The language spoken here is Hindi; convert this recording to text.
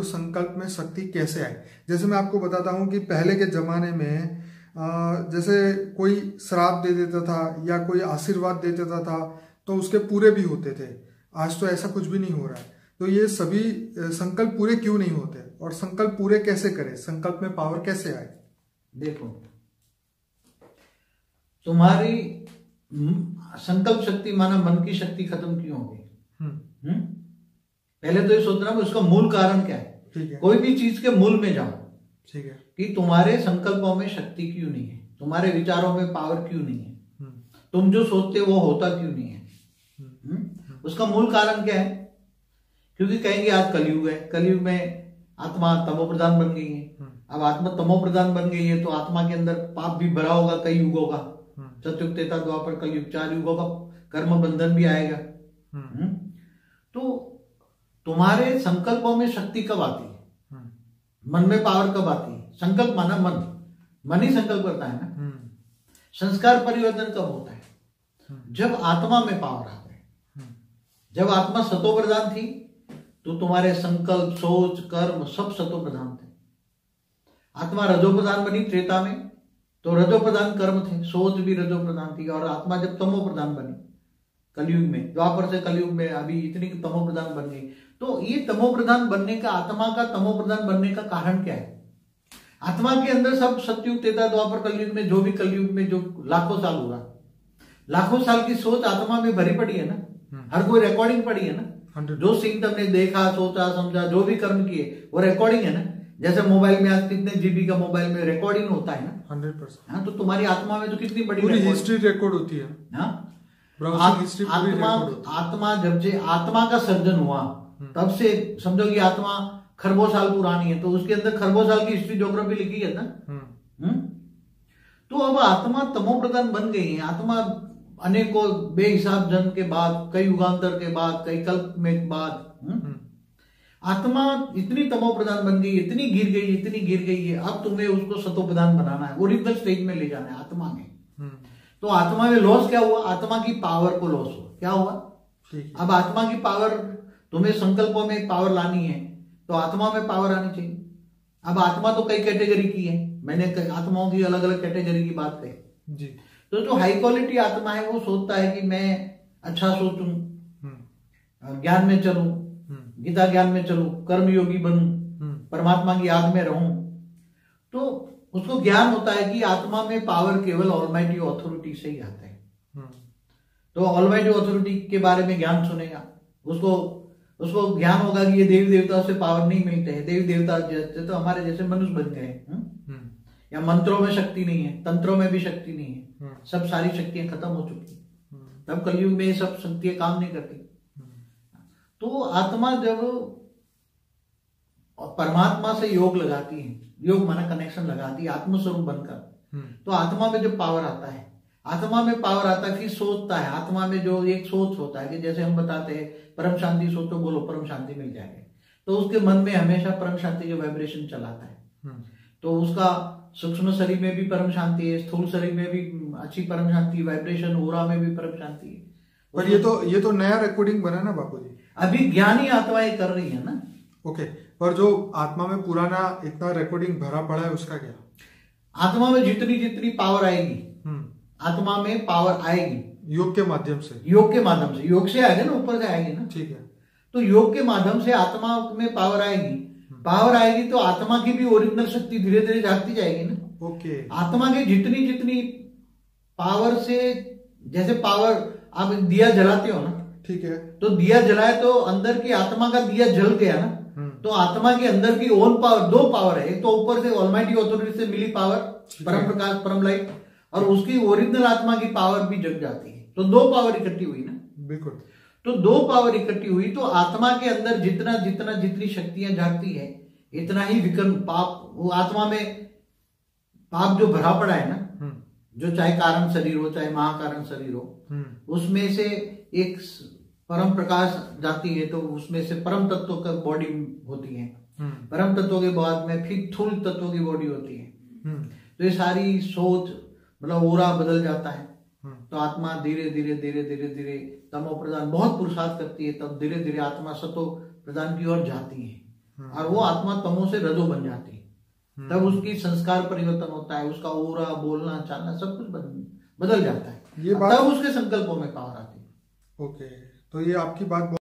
जो संकल्प में शक्ति कैसे आई। जैसे मैं आपको बताता हूँ कि पहले के जमाने में जैसे कोई श्राप दे देता था या कोई आशीर्वाद दे देता था तो उसके पूरे भी होते थे। आज तो ऐसा कुछ भी नहीं हो रहा है। तो ये सभी संकल्प पूरे क्यों नहीं होते और संकल्प पूरे कैसे करें, संकल्प में पावर कैसे आए? देखो, तुम्हारी संकल्प शक्ति माना मन की शक्ति खत्म क्यों हो गई? पहले तो ये सोचना कि उसका मूल कारण क्या है। ठीक है। कोई भी चीज के मूल में जाओ। ठीक है। कि तुम्हारे संकल्पों में शक्ति क्यों नहीं है, तुम्हारे विचारों में पावर क्यों नहीं है, तुम जो सोचते हो वो होता क्यों नहीं है। उसका मूल कारण क्या है? क्योंकि कहेंगे आज कलयुग है, कलयुग में आत्मा तमो प्रधान बन गई है। अब आत्मा तमो प्रधान बन गई है तो आत्मा के अंदर पाप भी भरा होगा कई युगों का, सतयुग त्रेता द्वापर कलयुग 4 युगों का कर्म बंधन भी आएगा। तो तुम्हारे संकल्पों में शक्ति कब आती है? मन में पावर कब आती है? संकल्प माना मन ही संकल्प करता है ना। संस्कार परिवर्तन कब होता है? जब आत्मा में पावर आता है। जब आत्मा सतो प्रधान थी तो तुम्हारे संकल्प, सोच, कर्म सब सतो प्रधान थे। आत्मा रजो प्रधान बनी त्रेता में तो रजो प्रधान कर्म थे, सोच भी रजो प्रधान थी। और आत्मा जब तमो प्रधान बनी कलयुग में, द्वापर से कलयुग में अभी इतनी तमो प्रधान बन गई। तो ये तमो प्रधान बनने का, आत्मा का तमो प्रधान बनने का कारण क्या है? आत्मा के अंदर सब सतयुग त्रेता द्वापर कलयुग में, जो भी कलयुग में जो लाखों साल हुआ, लाखों साल की सोच आत्मा में भरी पड़ी है ना। हर कोई रिकॉर्डिंग पड़ी है ना। जो सीन तुमने देखा, सोचा, समझा, जो भी कर्म किए वो रिकॉर्डिंग है ना। जैसे मोबाइल में आज कितने जीबी का मोबाइल में रिकॉर्डिंग होता है ना 100%। हाँ, तो तुम्हारी आत्मा में तो कितनी बड़ी पूरी हिस्ट्री रिकॉर्ड होती है। आत्मा जब से आत्मा का सर्जन हुआ तब से समझो कि आत्मा खरबों साल पुरानी है, तो उसके अंदर खरबों साल की हिस्ट्री ज्योग्राफी लिखी है ना। तो अब आत्मा तमो प्रधान बन गई है। आत्मा अनेकों बेहिसाब जन्म के बाद, कई युगांतर के बाद, कई कल्प में बाद आत्मा इतनी तमो प्रधान बन गई, इतनी गिर गई है। अब तुम्हें उसको सतो प्रधान बनाना है, ओरिजिनल स्टेज में ले जाना है आत्मा में। तो आत्मा में लॉस क्या हुआ? आत्मा की पावर को लॉस हुआ। क्या हुआ? अब आत्मा की पावर, तुम्हें संकल्पों में पावर लानी है तो आत्मा में पावर आनी चाहिए। अब आत्मा तो कई कैटेगरी की है, मैंने आत्माओं की अलग अलग कैटेगरी की बात कही जी। तो जो हाई क्वालिटी आत्मा है वो सोचता है कि मैं अच्छा सोचूं, ज्ञान में चलूं, गीता ज्ञान में चलूं, कर्म योगी बनूं, परमात्मा की याद में रहूं। तो उसको ज्ञान होता है कि आत्मा में पावर केवल ऑलमाइटी ऑथोरिटी से ही आता है। तो ऑलमाइटी ऑथोरिटी के बारे में ज्ञान सुनेगा, उसको ज्ञान होगा कि ये देवी देवता से पावर नहीं मिलते हैं। देवी देवता तो हमारे जैसे मनुष्य बन गए, या मंत्रों में शक्ति नहीं है, तंत्रों में भी शक्ति नहीं है, सब सारी शक्तियां खत्म हो चुकी है। तब कलयुग में ये सब शक्तियां काम नहीं करती। तो आत्मा जब परमात्मा से योग लगाती है, योग माना कनेक्शन लगाती है आत्मस्वरूप बनकर, तो आत्मा में जो पावर आता है, आत्मा में पावर आता है, फिर सोचता है। आत्मा में जो एक सोच होता है कि जैसे हम बताते हैं परम शांति सोचो, बोलो परम शांति मिल जाएगी, तो उसके मन में हमेशा परम शांति का वाइब्रेशन चलाता है। तो उसका सूक्ष्म शरीर में भी परम शांति है, स्थूल शरीर में भी अच्छी परम शांति, वाइब्रेशन ओरा में भी परम शांति है। पर ये तो नया रिकॉर्डिंग बना ना बापूजी, अभी ज्ञानी आत्माएं कर रही है ना। ओके, पर जो आत्मा में पुराना इतना रिकॉर्डिंग भरा पड़ा है उसका क्या? आत्मा में जितनी जितनी पावर आएगी, आत्मा में पावर आएगी योग के माध्यम से, योग से आएगी ना, ऊपर से आएगी ना। ठीक है। तो योग के माध्यम से आत्मा में पावर आएगी, तो आत्मा की भी ओरिजिनल शक्ति धीरे धीरे जागती जाएगी ना। ओके। आत्मा की जितनी जितनी पावर से, जैसे पावर आप दिया जलाते हो ना, ठीक है, तो दिया जलाए तो अंदर की आत्मा का दिया जल गया ना, तो आत्मा के अंदर की ओन पावर, दो पावर है, एक तो ऊपर से ऑलमाइटी ऑथोरिटी से मिली पावर, परम प्रकाश, परम लाइट, और उसकी ओरिजिनल आत्मा की पावर भी जग जाती है। तो दो पावर इकट्ठी हुई ना। बिल्कुल। तो दो पावर इकट्ठी हुई तो आत्मा के अंदर जितनी शक्तियां जागती है, इतना ही विकर्म पाप, वो आत्मा में पाप जो भरा पड़ा है ना, जो चाहे कारण शरीर हो चाहे महाकारण शरीर हो, उसमें से एक परम प्रकाश जाती है, तो उसमें से परम तत्व का बॉडी होती है, परम तत्व के बाद में फिर स्थूल तत्व की बॉडी होती है। तो ये सारी सोच मतलब ओरा बदल जाता है। तो आत्मा धीरे धीरे तमो प्रधान, बहुत पुरुषार्थ करती है, तब धीरे धीरे आत्मा सतो प्रधान की ओर जाती है। और वो आत्मा तमो से रजो बन जाती है। तब उसकी संस्कार परिवर्तन होता है, उसका ओरा, बोलना चालना सब कुछ बदल जाता है। ये बात तब उसके संकल्पों में पावर आती है। ओके, तो ये आपकी बात